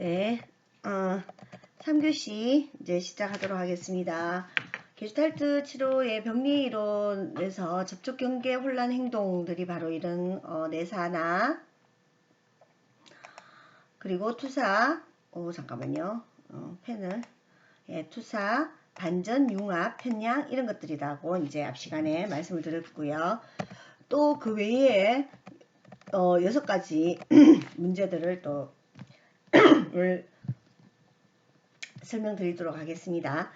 네, 3교시 이제 시작하도록 하겠습니다. 게슈탈트 치료의 병리 이론에서 접촉 경계 혼란 행동들이 바로 이런 내사나 그리고 투사, 잠깐만요. 펜을 투사, 반전, 융합, 편량 이런 것들이라고 이제 앞 시간에 말씀을 드렸고요. 또 그 외에 6가지 문제들을 또 설명드리도록 하겠습니다.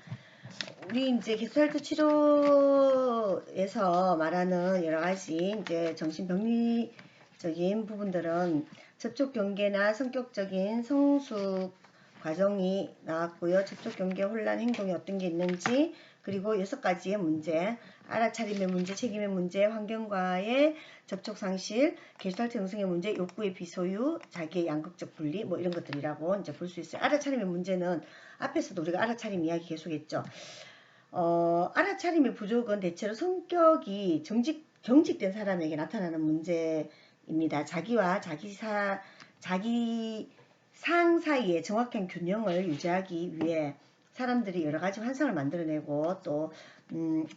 우리 이제 게슈탈트 치료에서 말하는 여러 가지 이제 정신병리적인 부분들은 접촉 경계나 성격적인 성숙 과정이 나왔고요. 접촉 경계 혼란 행동이 어떤 게 있는지, 그리고 6가지의 문제, 알아차림의 문제, 책임의 문제, 환경과의 접촉 상실, 게슈탈트 형성의 문제, 욕구의 비소유, 자기의 양극적 분리, 뭐 이런 것들이라고 이제 볼 수 있어요. 알아차림의 문제는 앞에서도 우리가 알아차림 이야기 계속했죠. 알아차림의 부족은 대체로 성격이 경직된 사람에게 나타나는 문제입니다. 자기와 자기 상 사이에 정확한 균형을 유지하기 위해 사람들이 여러 가지 환상을 만들어내고 또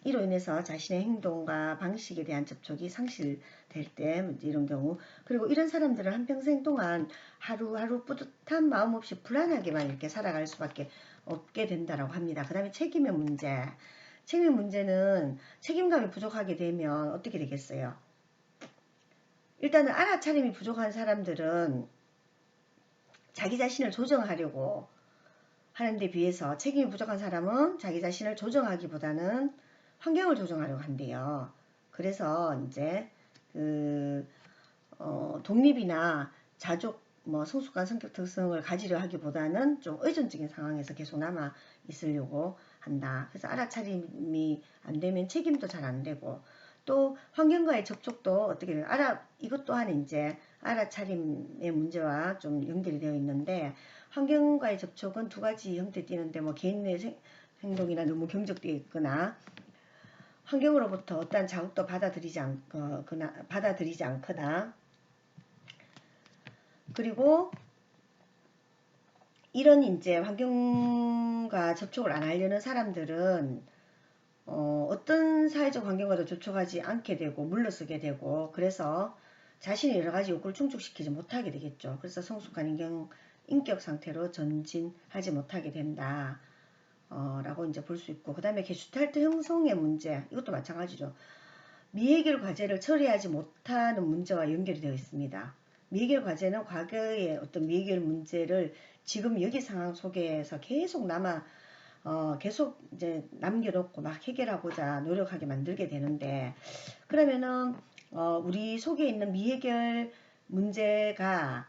이로 인해서 자신의 행동과 방식에 대한 접촉이 상실될 때 이런 경우, 그리고 이런 사람들은 한평생 동안 하루하루 뿌듯한 마음 없이 불안하게만 이렇게 살아갈 수밖에 없게 된다라고 합니다. 그 다음에 책임의 문제. 책임의 문제는 책임감이 부족하게 되면 어떻게 되겠어요? 일단은 알아차림이 부족한 사람들은 자기 자신을 조정하려고 하는데 비해서 책임이 부족한 사람은 자기 자신을 조정하기보다는 환경을 조정하려고 한대요. 그래서 이제 독립이나 자족, 성숙한 성격 특성을 가지려 하기보다는 좀 의존적인 상황에서 계속 남아 있으려고 한다. 그래서 알아차림이 안 되면 책임도 잘 안 되고, 또 환경과의 접촉도 어떻게 돼요? 이것 또한 이제 알아차림의 문제와 좀 연결이 되어 있는데, 환경과의 접촉은 2가지 형태 띠는데, 개인의 행동이나 너무 경직되어 있거나 환경으로부터 어떠한 자극도 받아들이지 않거나, 그리고 이런 이제 환경과 접촉을 안 하려는 사람들은 어떤 사회적 환경과도 접촉하지 않게 되고 물러서게 되고, 그래서 자신의 여러 가지 욕구를 충족시키지 못하게 되겠죠. 그래서 성숙한 인격 상태로 전진하지 못하게 된다. 라고 이제 볼 수 있고, 그 다음에 게슈탈트 형성의 문제, 이것도 마찬가지죠. 미해결 과제를 처리하지 못하는 문제와 연결이 되어 있습니다. 미해결 과제는 과거의 어떤 미해결 문제를 지금 여기 상황 속에서 계속 계속 이제 남겨놓고 막 해결하고자 노력하게 만들게 되는데, 그러면은 우리 속에 있는 미해결 문제가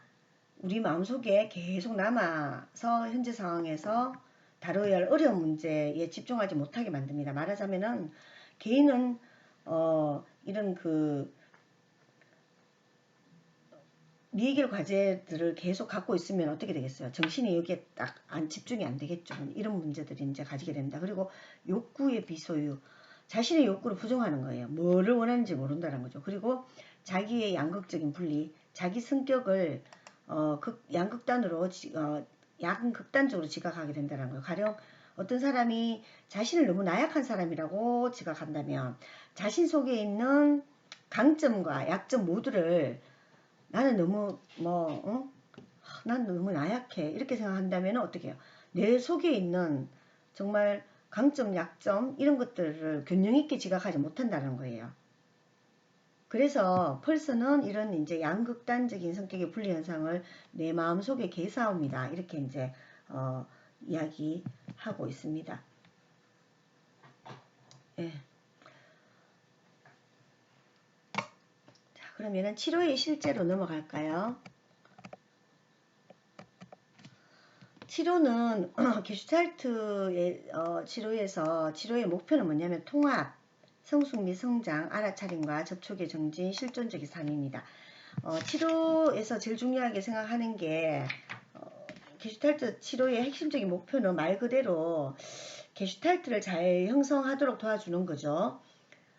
우리 마음속에 계속 남아서 현재 상황에서 다뤄야 할 어려운 문제에 집중하지 못하게 만듭니다. 말하자면은 개인은 이런 미해결 과제들을 계속 갖고 있으면 어떻게 되겠어요? 정신이 여기에 딱 집중이 안 되겠죠. 이런 문제들이 이제 가지게 됩니다. 그리고 욕구의 비소유, 자신의 욕구를 부정하는 거예요. 뭐를 원하는지 모른다는 거죠. 그리고 자기의 양극적인 분리, 자기 성격을 양극단적으로 지각하게 된다는 거예요. 가령 어떤 사람이 자신을 너무 나약한 사람이라고 지각한다면 자신 속에 있는 강점과 약점 모두를 나는 너무 난 너무 나약해 이렇게 생각한다면 어떻게 해요? 내 속에 있는 정말 강점, 약점 이런 것들을 균형 있게 지각하지 못한다는 거예요. 그래서 펄스는 이런 이제 양극단적인 성격의 분리 현상을 내 마음 속에 개사옵니다. 이렇게 이제 이야기하고 있습니다. 예. 자, 그러면은 치료의 실제로 넘어갈까요? 치료는 게슈탈트의 치료에서 치료의 목표는 뭐냐면 통합, 성숙 및 성장, 알아차림과 접촉의 정진, 실존적인 삶입니다. 치료에서 제일 중요하게 생각하는 게 게슈탈트 치료의 핵심적인 목표는 말 그대로 게슈탈트를 잘 형성하도록 도와주는 거죠.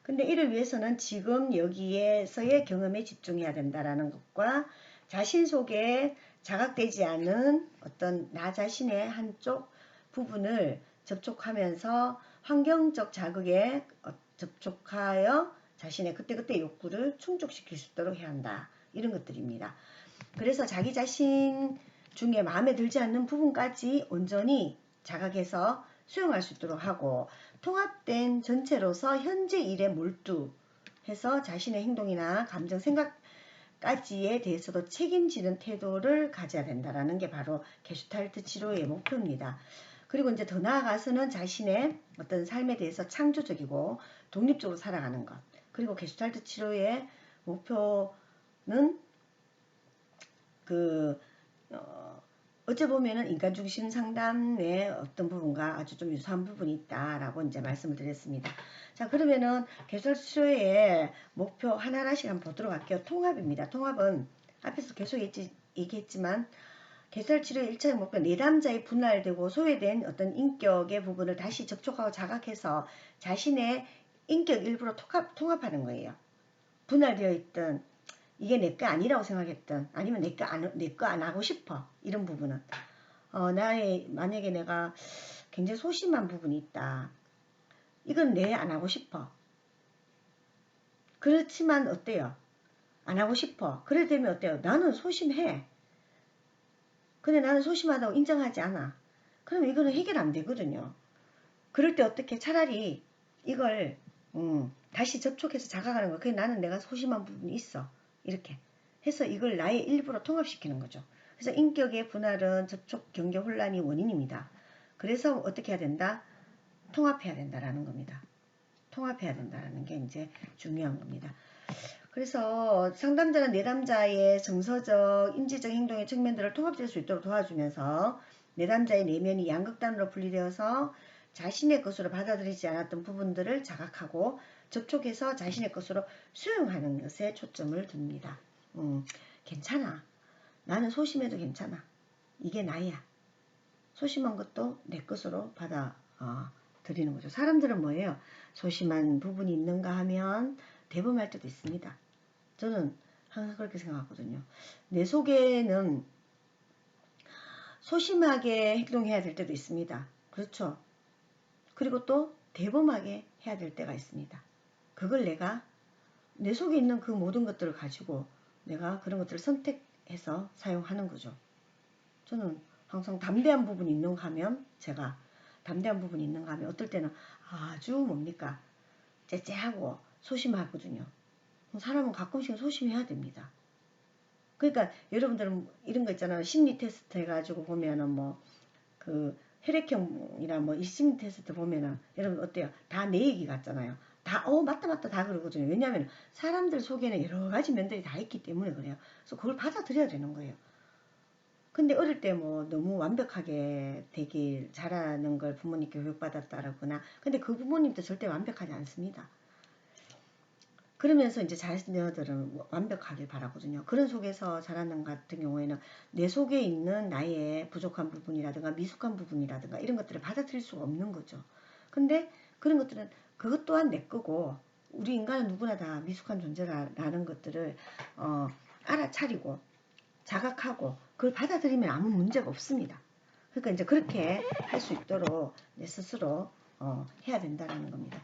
근데 이를 위해서는 지금 여기에서의 경험에 집중해야 된다라는 것과 자신 속에 자각되지 않은 어떤 나 자신의 한쪽 부분을 접촉하면서 환경적 자극에 접촉하여 자신의 그때그때 욕구를 충족시킬 수 있도록 해야 한다. 이런 것들입니다. 그래서 자기 자신 중에 마음에 들지 않는 부분까지 온전히 자각해서 수용할 수 있도록 하고, 통합된 전체로서 현재 일에 몰두해서 자신의 행동이나 감정, 생각까지에 대해서도 책임지는 태도를 가져야 된다는 게 바로 게슈탈트 치료의 목표입니다. 그리고 이제 더 나아가서는 자신의 어떤 삶에 대해서 창조적이고 독립적으로 살아가는 것. 그리고 게슈탈트 치료의 목표는 어찌 보면은 인간중심 상담의 어떤 부분과 아주 좀 유사한 부분이 있다라고 이제 말씀을 드렸습니다. 자, 그러면은 게슈탈트 치료의 목표 하나하나씩 한번 보도록 할게요. 통합입니다. 통합은 앞에서 계속 얘기했지만 게슈탈트 치료의 1차적 목표는 내담자의 분할되고 소외된 어떤 인격의 부분을 다시 접촉하고 자각해서 자신의 인격 일부로 통합하는 거예요. 분할되어 있던 이게 내 거 아니라고 생각했던, 아니면 내 거 안 하고 싶어, 이런 부분은 만약에 내가 굉장히 소심한 부분이 있다, 이건 내 안 하고 싶어. 그렇지만 어때요? 안 하고 싶어. 그래 되면 어때요? 나는 소심해. 근데 나는 소심하다고 인정하지 않아. 그러면 이거는 해결 안 되거든요. 그럴 때 어떻게, 차라리 이걸 다시 접촉해서 자각하는 거야. 그래, 나는 내가 소심한 부분이 있어, 이렇게 해서 이걸 나의 일부로 통합시키는 거죠. 그래서 인격의 분할은 접촉 경계 혼란이 원인입니다. 그래서 어떻게 해야 된다? 통합해야 된다라는 겁니다. 통합해야 된다라는 게 이제 중요한 겁니다. 그래서 상담자는 내담자의 정서적, 인지적 행동의 측면들을 통합될 수 있도록 도와주면서 내담자의 내면이 양극단으로 분리되어서 자신의 것으로 받아들이지 않았던 부분들을 자각하고 접촉해서 자신의 것으로 수용하는 것에 초점을 둡니다. 괜찮아. 나는 소심해도 괜찮아. 이게 나야. 소심한 것도 내 것으로 받아들이는 거죠. 사람들은 뭐예요? 소심한 부분이 있는가 하면 대범할 때도 있습니다. 저는 항상 그렇게 생각하거든요. 내 속에는 소심하게 행동해야 될 때도 있습니다. 그렇죠? 그리고 또 대범하게 해야 될 때가 있습니다. 그걸 내가 내 속에 있는 그 모든 것들을 가지고 내가 그런 것들을 선택해서 사용하는 거죠. 저는 항상 담대한 부분이 있는가 하면 어떨 때는 아주 뭡니까? 째째하고 소심하거든요. 사람은 가끔씩은 소심해야 됩니다. 그러니까 여러분들은 이런 거 있잖아요. 심리 테스트 해가지고 보면은 그 혈액형이나 이 심리 테스트 보면은 여러분 어때요? 다 내 얘기 같잖아요. 다 맞다 다 그러거든요. 왜냐하면 사람들 속에는 여러 가지 면들이 다 있기 때문에 그래요. 그래서 그걸 받아들여야 되는 거예요. 근데 어릴 때 너무 완벽하게 되길 잘하는 걸 부모님께 교육받았다라거나, 근데 그 부모님도 절대 완벽하지 않습니다. 그러면서 이제 자녀들은 완벽하길 바라거든요. 그런 속에서 자라는 같은 경우에는 내 속에 있는 나의 부족한 부분이라든가 미숙한 부분이라든가 이런 것들을 받아들일 수가 없는 거죠. 근데 그런 것들은 그것 또한 내 거고, 우리 인간은 누구나 다 미숙한 존재라는 것들을 알아차리고 자각하고 그걸 받아들이면 아무 문제가 없습니다. 그러니까 이제 그렇게 할 수 있도록 내 스스로 해야 된다는 겁니다.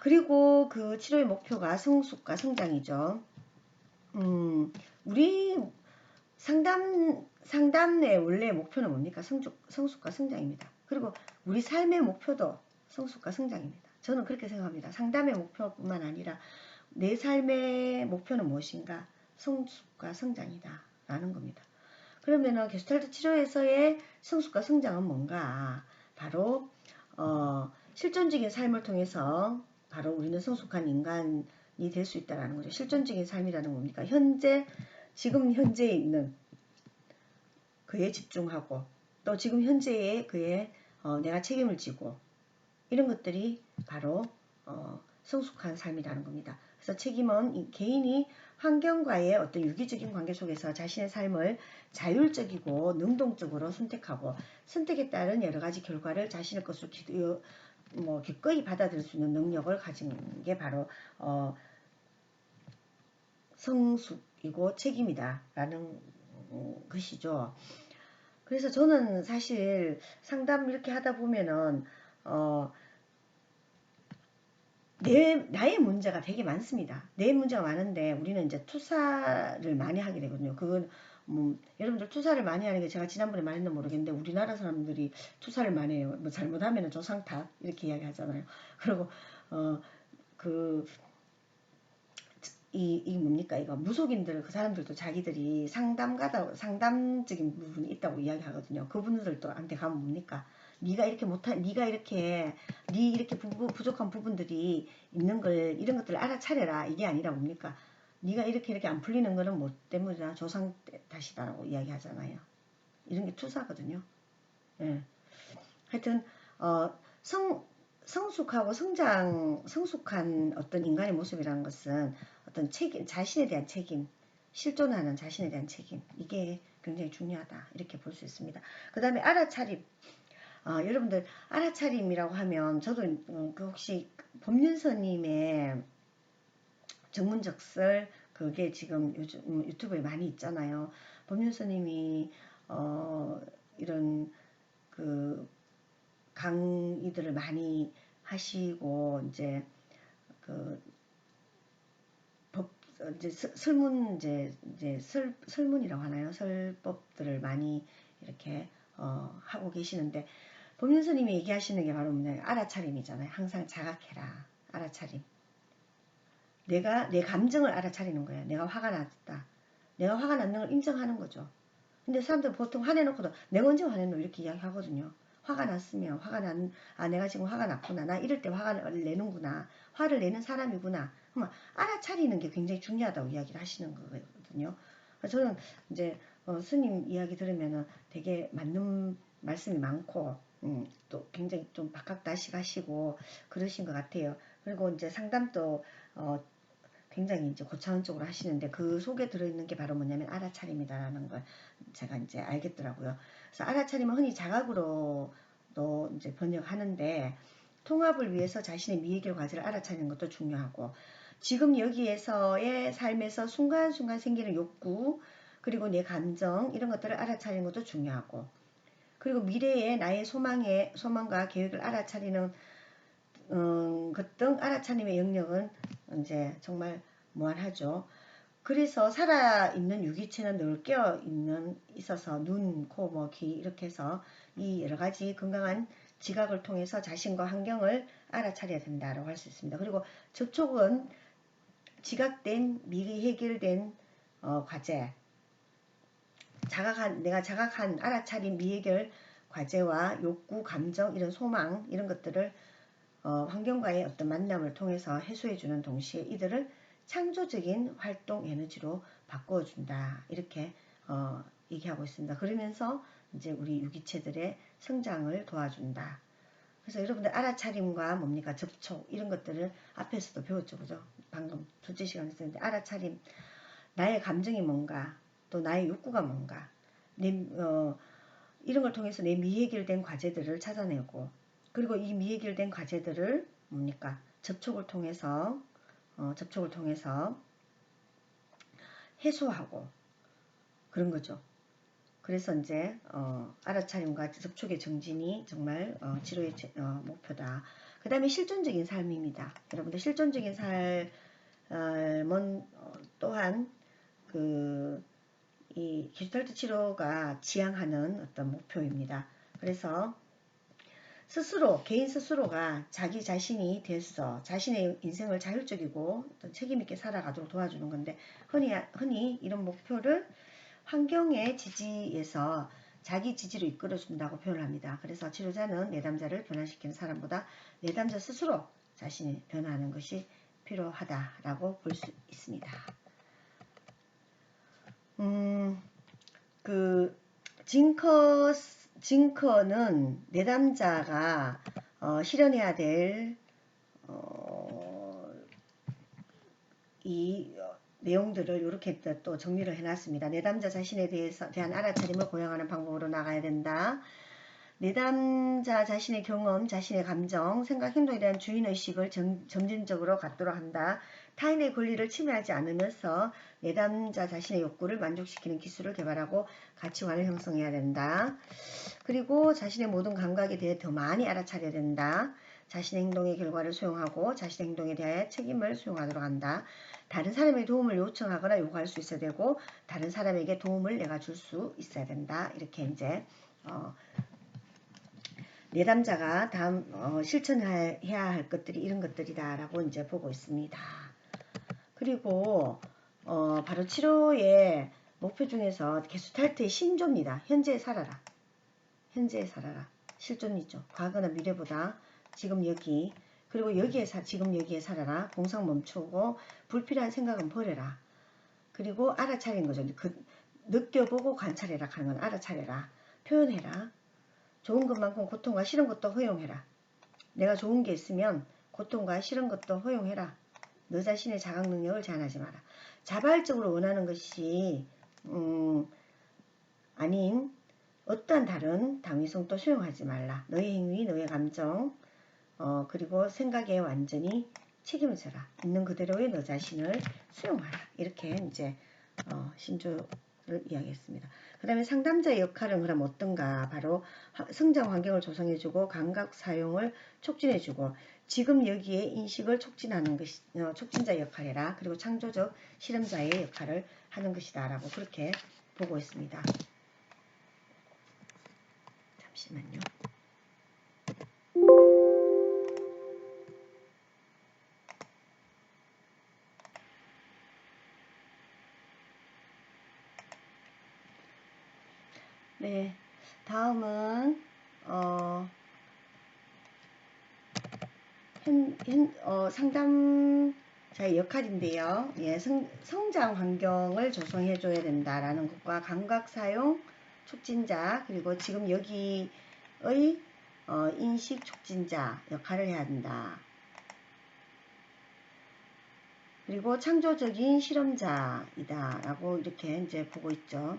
그리고 그 치료의 목표가 성숙과 성장이죠. 우리 상담의 원래 목표는 뭡니까? 성숙과 성장입니다. 그리고 우리 삶의 목표도 성숙과 성장입니다. 저는 그렇게 생각합니다. 상담의 목표뿐만 아니라 내 삶의 목표는 무엇인가? 성숙과 성장이다 라는 겁니다. 그러면은 게슈탈트 치료에서의 성숙과 성장은 뭔가? 바로 실존적인 삶을 통해서 바로 우리는 성숙한 인간이 될 수 있다는 거죠. 실존적인 삶이라는 뭡니까? 지금 현재에 있는 그에 집중하고, 또 지금 현재의 그에 내가 책임을 지고, 이런 것들이 바로 성숙한 삶이라는 겁니다. 그래서 책임은 개인이 환경과의 어떤 유기적인 관계 속에서 자신의 삶을 자율적이고 능동적으로 선택하고, 선택에 따른 여러 가지 결과를 자신의 것으로 기꺼이 받아들일 수 있는 능력을 가진 게 바로 접촉이고 책임이다라는 것이죠. 그래서 저는 사실 상담 이렇게 하다 보면은 나의 문제가 되게 많습니다. 내 문제가 많은데 우리는 이제 투사를 많이 하게 되거든요. 그건 여러분들 투사를 많이 하는 게 제가 지난번에 말했는지 모르겠는데 우리나라 사람들이 투사를 많이 해요. 뭐 잘못하면 조상 탓 이렇게 이야기 하잖아요. 그리고 그 이 뭡니까 이거 무속인들 그 사람들도 자기들이 상담적인 부분이 있다고 이야기하거든요. 그분들도 한테 가면 뭡니까? 네가 이렇게 네가 이렇게 부족한 부분들이 있는 걸 이런 것들을 알아차려라 이게 아니라 뭡니까? 네가 이렇게 안 풀리는 거는 뭐 때문이다 조상 탓이다라고 이야기하잖아요. 이런 게 투사거든요. 예. 하여튼 성숙하고 성숙한 어떤 인간의 모습이라는 것은 어떤 책임, 자신에 대한 책임, 실존하는 자신에 대한 책임, 이게 굉장히 중요하다. 이렇게 볼 수 있습니다. 그 다음에 알아차림. 여러분들, 알아차림이라고 하면, 저도 그 혹시 법륜서님의 정문적설, 그게 지금 요즘 유튜브에 많이 있잖아요. 법륜서님이, 이런, 그, 강의들을 많이 하시고 이제 그 법 이제 설문 이제 설문이라고 하나요? 설법들을 많이 이렇게 하고 계시는데 법륜 스님이 얘기하시는 게 바로 뭐냐 알아차림이잖아요. 항상 자각해라. 알아차림. 내가 내 감정을 알아차리는 거예요. 내가 화가 났다. 내가 화가 났는 걸 인정하는 거죠. 근데 사람들 보통 화내놓고도 내가 언제 화냈노 이렇게 이야기하거든요. 화가 났으면 내가 지금 화가 났구나. 나 이럴 때 화를 내는구나. 화를 내는 사람이구나. 그러면 알아차리는 게 굉장히 중요하다고 이야기를 하시는 거거든요. 저는 이제 스님 이야기 들으면은 되게 맞는 말씀이 많고 또 굉장히 좀 박학다식하시고 그러신 것 같아요. 그리고 이제 상담도 굉장히 이제 고차원적으로 하시는데 그 속에 들어있는 게 바로 뭐냐면 알아차림이다라는 걸 제가 이제 알겠더라고요. 그래서 알아차림은 흔히 자각으로도 이제 번역하는데 통합을 위해서 자신의 미해결 과제를 알아차리는 것도 중요하고 지금 여기에서의 삶에서 순간순간 생기는 욕구 그리고 내 감정 이런 것들을 알아차리는 것도 중요하고 그리고 미래의 나의 소망과 계획을 알아차리는 것 등 알아차림의 영역은 이제 정말 무한하죠. 그래서 살아있는 유기체는 늘 있어서 눈, 코, 뭐, 귀 이렇게 해서 이 여러 가지 건강한 지각을 통해서 자신과 환경을 알아차려야 된다고 할 수 있습니다. 그리고 접촉은 지각된 미리 해결된 과제, 내가 자각한 알아차린 미해결 과제와 욕구, 감정, 이런 소망 이런 것들을 환경과의 어떤 만남을 통해서 해소해주는 동시에 이들을 창조적인 활동 에너지로 바꿔준다. 이렇게 얘기하고 있습니다. 그러면서 이제 우리 유기체들의 성장을 도와준다. 그래서 여러분들 알아차림과 뭡니까 접촉 이런 것들을 앞에서도 배웠죠. 그죠? 방금 둘째 시간에 했는데 알아차림 나의 감정이 뭔가 또 나의 욕구가 뭔가 이런 걸 통해서 내 미해결된 과제들을 찾아내고 그리고 이 미해결된 과제들을 뭡니까 접촉을 통해서 해소하고 그런 거죠. 그래서 이제 알아차림과 접촉의 정진이 정말 치료의 목표다. 그 다음에 실존적인 삶입니다. 여러분들 실존적인 삶은 또한 이 게슈탈트 치료가 지향하는 어떤 목표입니다. 그래서 개인 스스로가 자기 자신이 돼서 자신의 인생을 자율적이고 책임있게 살아가도록 도와주는 건데 흔히 이런 목표를 환경의 지지에서 자기 지지로 이끌어준다고 표현을 합니다. 그래서 치료자는 내담자를 변화시키는 사람보다 내담자 스스로 자신이 변화하는 것이 필요하다라고 볼 수 있습니다. 그 징커는 내담자가 실현해야 될 이 내용들을 이렇게 또 정리를 해놨습니다. 내담자 자신에 대한 알아차림을 고양하는 방법으로 나가야 된다. 내담자 자신의 경험, 자신의 감정, 생각, 행동에 대한 주인의식을 점진적으로 갖도록 한다. 타인의 권리를 침해하지 않으면서 내담자 자신의 욕구를 만족시키는 기술을 개발하고 가치관을 형성해야 된다. 그리고 자신의 모든 감각에 대해 더 많이 알아차려야 된다. 자신의 행동의 결과를 수용하고 자신의 행동에 대해 책임을 수용하도록 한다. 다른 사람의 도움을 요청하거나 요구할 수 있어야 되고 다른 사람에게 도움을 내가 줄 수 있어야 된다. 이렇게 이제 내담자가 다음 실천해야 할 것들이 이런 것들이다 라고 이제 보고 있습니다. 그리고 바로 치료의 목표 중에서 게슈탈트의 신조입니다. 현재에 살아라. 현재에 살아라. 실존이죠. 과거나 미래보다 지금 여기, 그리고 지금 여기에 살아라. 공상 멈추고 불필요한 생각은 버려라. 그리고 알아차리는 거죠. 느껴보고 관찰해라 하는 건 알아차려라. 표현해라. 좋은 것만큼 고통과 싫은 것도 허용해라. 내가 좋은 게 있으면 고통과 싫은 것도 허용해라. 너 자신의 자각 능력을 제한하지 마라. 자발적으로 원하는 것이 아닌 어떠한 다른 당위성도 수용하지 말라. 너의 행위, 너의 감정, 그리고 생각에 완전히 책임을 져라. 있는 그대로의 너 자신을 수용하라. 이렇게 이제 신조를 이야기했습니다. 그 다음에 상담자의 역할은 그럼 어떤가? 바로 성장 환경을 조성해주고 감각 사용을 촉진해주고 지금 여기에 인식을 촉진하는 것이 촉진자의 역할이라. 그리고 창조적 실험자의 역할을 하는 것이다 라고 그렇게 보고 있습니다. 잠시만요. 네, 다음은 상담자의 역할인데요. 예, 성장 환경을 조성해줘야 된다라는 것과 감각 사용 촉진자 그리고 지금 여기의 인식 촉진자 역할을 해야 된다. 그리고 창조적인 실험자이다 라고 이렇게 이제 보고 있죠.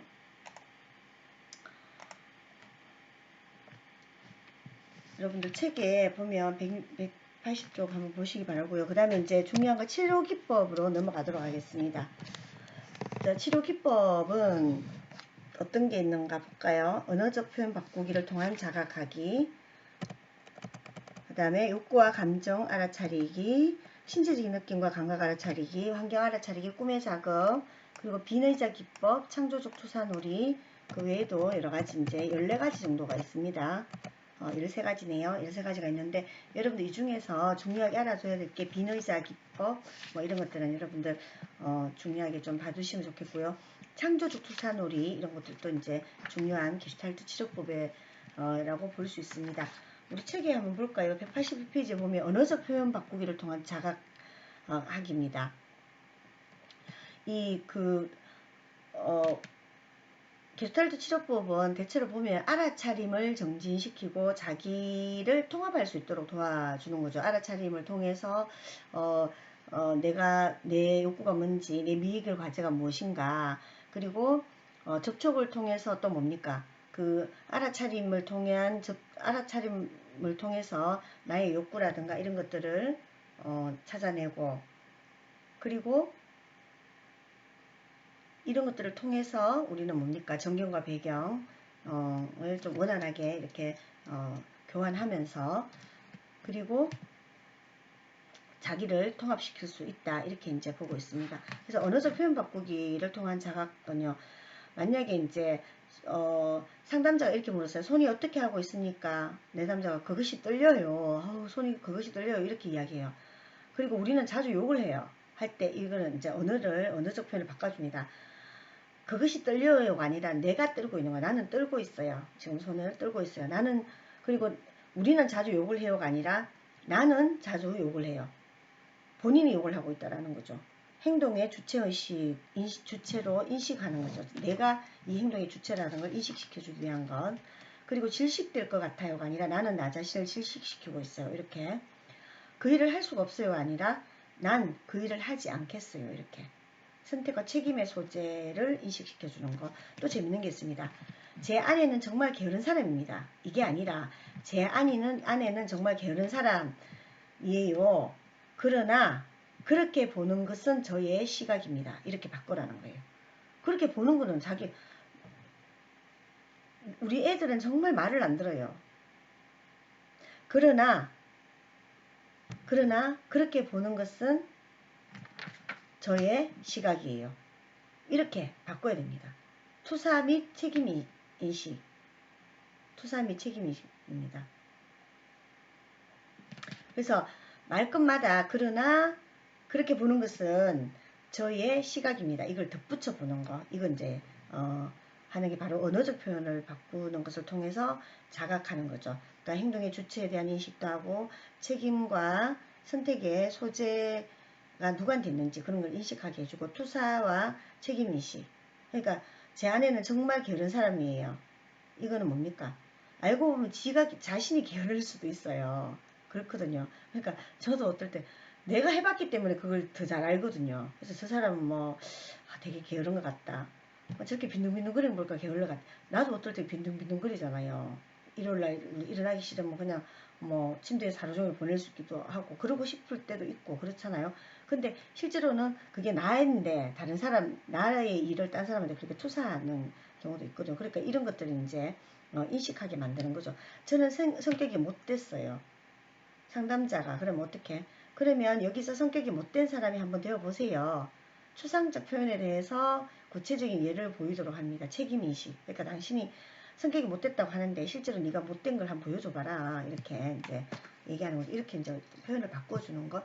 여러분들 책에 보면 180쪽 한번 보시기 바라고요. 그 다음에 이제 중요한 거 치료 기법으로 넘어가도록 하겠습니다. 자, 치료 기법은 어떤 게 있는가 볼까요? 언어적 표현 바꾸기를 통한 자각하기, 그 다음에 욕구와 감정 알아차리기, 신체적인 느낌과 감각 알아차리기, 환경 알아차리기, 꿈의 작업, 그리고 비너의자 기법, 창조적 투사놀이, 그 외에도 여러가지 이제 14가지 정도가 있습니다. 13가지네요. 13가지가 있는데 여러분들 이 중에서 중요하게 알아둬야 될 게 비너의자 기법 뭐 이런 것들은 여러분들 중요하게 좀 봐두시면 좋겠고요. 창조적 투사놀이 이런 것들도 이제 중요한 게슈탈트 치료법에 라고 볼 수 있습니다. 우리 책에 한번 볼까요? 182페이지에 보면 언어적 표현 바꾸기를 통한 자각하기입니다. 게슈탈트 치료법은 대체로 보면 알아차림을 정진시키고 자기를 통합할 수 있도록 도와주는 거죠. 알아차림을 통해서 내가 내 욕구가 뭔지, 내 미해결 과제가 무엇인가, 그리고 접촉을 통해서 또 뭡니까? 그 알아차림을 통해서 나의 욕구라든가 이런 것들을 찾아내고, 그리고 이런 것들을 통해서 우리는 뭡니까? 전경과 배경을 좀 원활하게 이렇게 교환하면서 그리고 자기를 통합시킬 수 있다. 이렇게 이제 보고 있습니다. 그래서 언어적 표현 바꾸기를 통한 자각은요. 만약에 이제 상담자가 이렇게 물었어요. 손이 어떻게 하고 있습니까? 내담자가 그것이 떨려요. 손이 그것이 떨려요. 이렇게 이야기해요. 그리고 우리는 자주 욕을 해요. 할 때 이거는 이제 언어적 표현을 바꿔줍니다. 그것이 떨려요가 아니라 내가 떨고 있는 거야. 나는 떨고 있어요. 지금 손을 떨고 있어요. 그리고 우리는 자주 욕을 해요가 아니라 나는 자주 욕을 해요. 본인이 욕을 하고 있다라는 거죠. 행동의 주체의식, 주체로 인식하는 거죠. 내가 이 행동의 주체라는 걸 인식시켜주기 위한 것. 그리고 질식될 것 같아요가 아니라 나는 나 자신을 질식시키고 있어요. 이렇게. 그 일을 할 수가 없어요가 아니라 난 그 일을 하지 않겠어요. 이렇게. 선택과 책임의 소재를 인식시켜주는 것. 또 재밌는 게 있습니다. 제 아내는 정말 게으른 사람입니다. 이게 아니라 제 아내는 정말 게으른 사람이에요. 그러나 그렇게 보는 것은 저의 시각입니다. 이렇게 바꾸라는 거예요. 그렇게 보는 거는 우리 애들은 정말 말을 안 들어요. 그러나 그렇게 보는 것은 저의 시각이에요. 이렇게 바꿔야 됩니다. 투사 및 책임인식. 투사 및 책임인식입니다. 그래서 말끝마다 그러나 그렇게 보는 것은 저의 시각입니다. 이걸 덧붙여 보는 거. 이건 이제 하는 게 바로 언어적 표현을 바꾸는 것을 통해서 자각하는 거죠. 그러니까 행동의 주체에 대한 인식도 하고 책임과 선택의 소재가 누구한테 있는지 그런 걸 인식하게 해주고 투사와 책임인식. 그러니까 제 아내는 정말 게으른 사람이에요. 이거는 뭡니까? 알고 보면 자신이 게으를 수도 있어요. 그렇거든요. 그러니까 저도 어떨 때 내가 해봤기 때문에 그걸 더 잘 알거든요. 그래서 저 사람은 뭐 되게 게으른 것 같다. 저렇게 빈둥빈둥거리는 볼까 게을러 같다. 나도 어떨 때 빈둥빈둥거리잖아요. 일요일날 일어나기 싫으면 그냥 뭐 침대에서 하루 종일 보낼 수 있기도 하고 그러고 싶을 때도 있고 그렇잖아요. 근데 실제로는 그게 나인데 다른 사람 나의 일을 딴 사람한테 그렇게 투사하는 경우도 있거든요. 그러니까 이런 것들을 이제 인식하게 만드는 거죠. 저는 성격이 못됐어요. 상담자가 그러면 어떻게? 그러면 여기서 성격이 못된 사람이 한번 되어보세요. 추상적 표현에 대해서 구체적인 예를 보이도록 합니다. 책임인식. 그러니까 당신이 성격이 못됐다고 하는데 실제로 네가 못된 걸 한번 보여줘봐라. 이렇게 이제 얘기하는 거죠. 이렇게 이제 표현을 바꿔주는 거.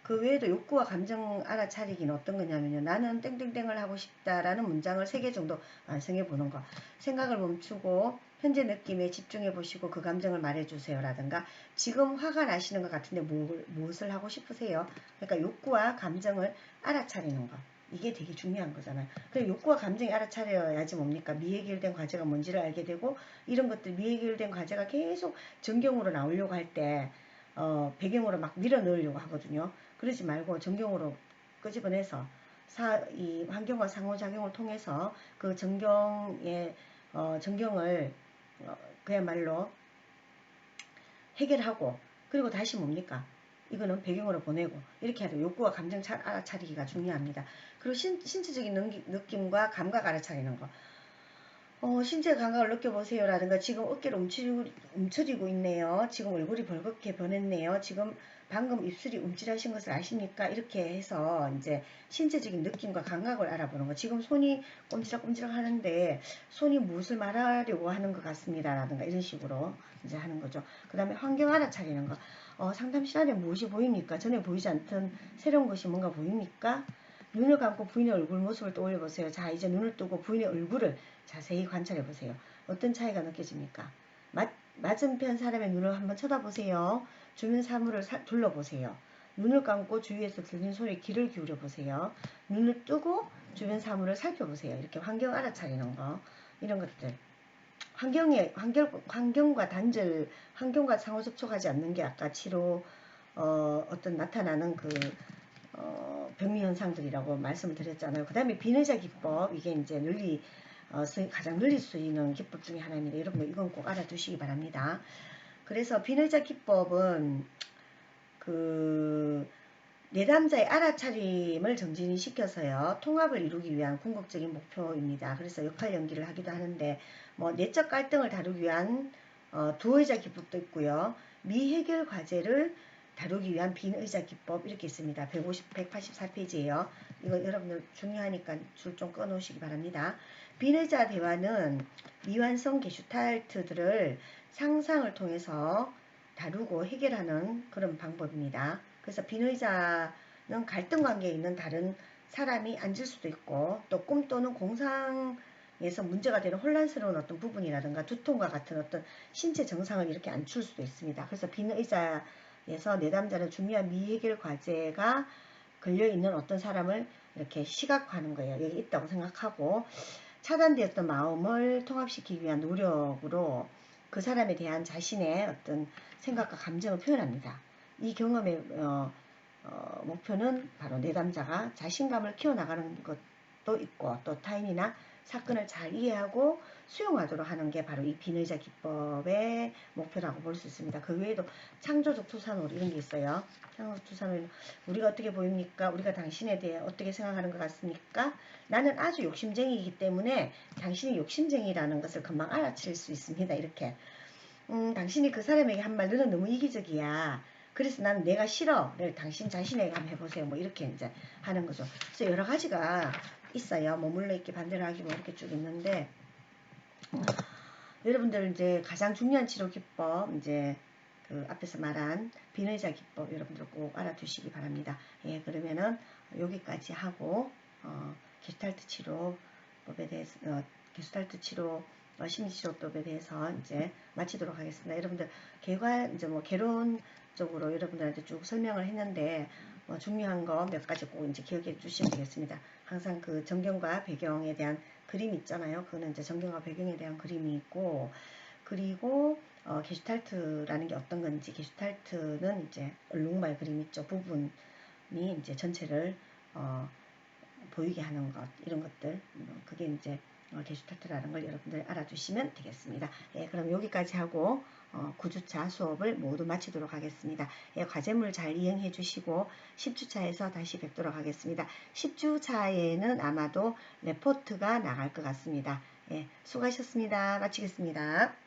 그 외에도 욕구와 감정 알아차리기는 어떤 거냐면요. 나는 땡땡땡을 하고 싶다라는 문장을 3개 정도 완성해 보는 거. 생각을 멈추고 현재 느낌에 집중해 보시고 그 감정을 말해 주세요. 라든가 지금 화가 나시는 것 같은데 무엇을 하고 싶으세요? 그러니까 욕구와 감정을 알아차리는 거. 이게 되게 중요한 거잖아요. 그럼 욕구와 감정이 알아차려야지 뭡니까? 미해결된 과제가 뭔지를 알게 되고 이런 것들 미해결된 과제가 계속 전경으로 나오려고 할때 배경으로 막 밀어 넣으려고 하거든요. 그러지 말고 정경으로 끄집어내서 이 환경과 상호작용을 통해서 그 정경을 그야말로 해결하고 그리고 다시 뭡니까? 이거는 배경으로 보내고 이렇게 해도 욕구와 감정 알아차리기가 중요합니다. 그리고 신체적인 느낌과 감각 알아차리는 거. 신체 감각을 느껴보세요. 라든가 지금 어깨를 움츠리고 있네요. 지금 얼굴이 벌겋게 변했네요. 지금 방금 입술이 움찔하신 것을 아십니까? 이렇게 해서 이제 신체적인 느낌과 감각을 알아보는 거. 지금 손이 꼼지락꼼지락 하는데 손이 무엇을 말하려고 하는 것 같습니다. 라든가 이런 식으로 이제 하는 거죠. 그 다음에 환경 알아차리는 거. 상담실 안에 무엇이 보입니까? 전에 보이지 않던 새로운 것이 뭔가 보입니까? 눈을 감고 부인의 얼굴 모습을 떠올려 보세요. 자, 이제 눈을 뜨고 부인의 얼굴을 자세히 관찰해 보세요. 어떤 차이가 느껴집니까? 맞은편 사람의 눈을 한번 쳐다보세요. 주변 사물을 둘러보세요. 눈을 감고 주위에서 들리는 소리에 귀를 기울여 보세요. 눈을 뜨고 주변 사물을 살펴보세요. 이렇게 환경 알아차리는 거. 이런 것들. 환경과 단절, 환경과 상호 접촉하지 않는 게 아까 치료, 어떤 나타나는 병리 현상들이라고 말씀을 드렸잖아요. 그 다음에 비의자 기법, 이게 이제 가장 널리 쓰이는 기법 중에 하나입니다. 여러분 이건 꼭 알아두시기 바랍니다. 그래서 비의자 기법은 내담자의 알아차림을 정진시켜서요. 통합을 이루기 위한 궁극적인 목표입니다. 그래서 역할 연기를 하기도 하는데 내적 갈등을 다루기 위한 두의자 기법도 있고요. 미해결 과제를 다루기 위한 빈의자 기법 이렇게 있습니다. 184페이지예요. 이거 여러분들 중요하니까 줄 좀 꺼놓으시기 바랍니다. 빈의자 대화는 미완성 게슈탈트들을 상상을 통해서 다루고 해결하는 그런 방법입니다. 그래서 빈의자는 갈등 관계에 있는 다른 사람이 앉을 수도 있고 또 꿈 또는 공상에서 문제가 되는 혼란스러운 어떤 부분이라든가 두통과 같은 어떤 신체 증상을 이렇게 앉힐 수도 있습니다. 그래서 빈의자에서 내담자는 중요한 미해결 과제가 걸려있는 어떤 사람을 이렇게 시각화하는 거예요. 여기 있다고 생각하고 차단되었던 마음을 통합시키기 위한 노력으로 그 사람에 대한 자신의 어떤 생각과 감정을 표현합니다. 이 경험의 목표는 바로 내담자가 자신감을 키워나가는 것도 있고 또 타인이나 사건을 잘 이해하고 수용하도록 하는 게 바로 이 비너이자 기법의 목표라고 볼 수 있습니다. 그 외에도 창조적 투사놀 이런 게 있어요. 창조적 투사놀, 우리가 어떻게 보입니까? 우리가 당신에 대해 어떻게 생각하는 것 같습니까? 나는 아주 욕심쟁이이기 때문에 당신이 욕심쟁이라는 것을 금방 알아챌 수 있습니다. 이렇게 당신이 그 사람에게 한 말, 너는 너무 이기적이야. 그래서 난 내가 싫어. 네, 당신 자신에게 한번 해보세요. 뭐 이렇게 이제 하는 거죠. 그래서 여러 가지가 있어요. 머물러 있기, 반대로 하기, 뭐 이렇게 쭉 있는데, 여러분들 이제 가장 중요한 치료 기법, 이제 그 앞에서 말한 비너이자 기법 여러분들 꼭 알아두시기 바랍니다. 예, 그러면은 여기까지 하고 게슈탈트 치료법에 대해서 게슈탈트 치료 심리치료법에 대해서 이제 마치도록 하겠습니다. 여러분들 이제 뭐 개론적으로 여러분들한테 쭉 설명을 했는데 중요한 거 몇 가지 꼭 이제 기억해 주시면 되겠습니다. 항상 그 전경과 배경에 대한 그림 있잖아요. 그거는 이제 전경과 배경에 대한 그림이 있고, 그리고 게슈탈트라는 게 어떤 건지, 게슈탈트는 이제 얼룩말 그림 있죠. 부분이 이제 전체를 보이게 하는 것, 이런 것들, 그게 이제 게슈탈트라는 걸 여러분들 알아두시면 되겠습니다. 예, 그럼 여기까지 하고 9주차 수업을 모두 마치도록 하겠습니다. 예, 과제물 잘 이행해 주시고 10주차에서 다시 뵙도록 하겠습니다. 10주차에는 아마도 레포트가 나갈 것 같습니다. 예, 수고하셨습니다. 마치겠습니다.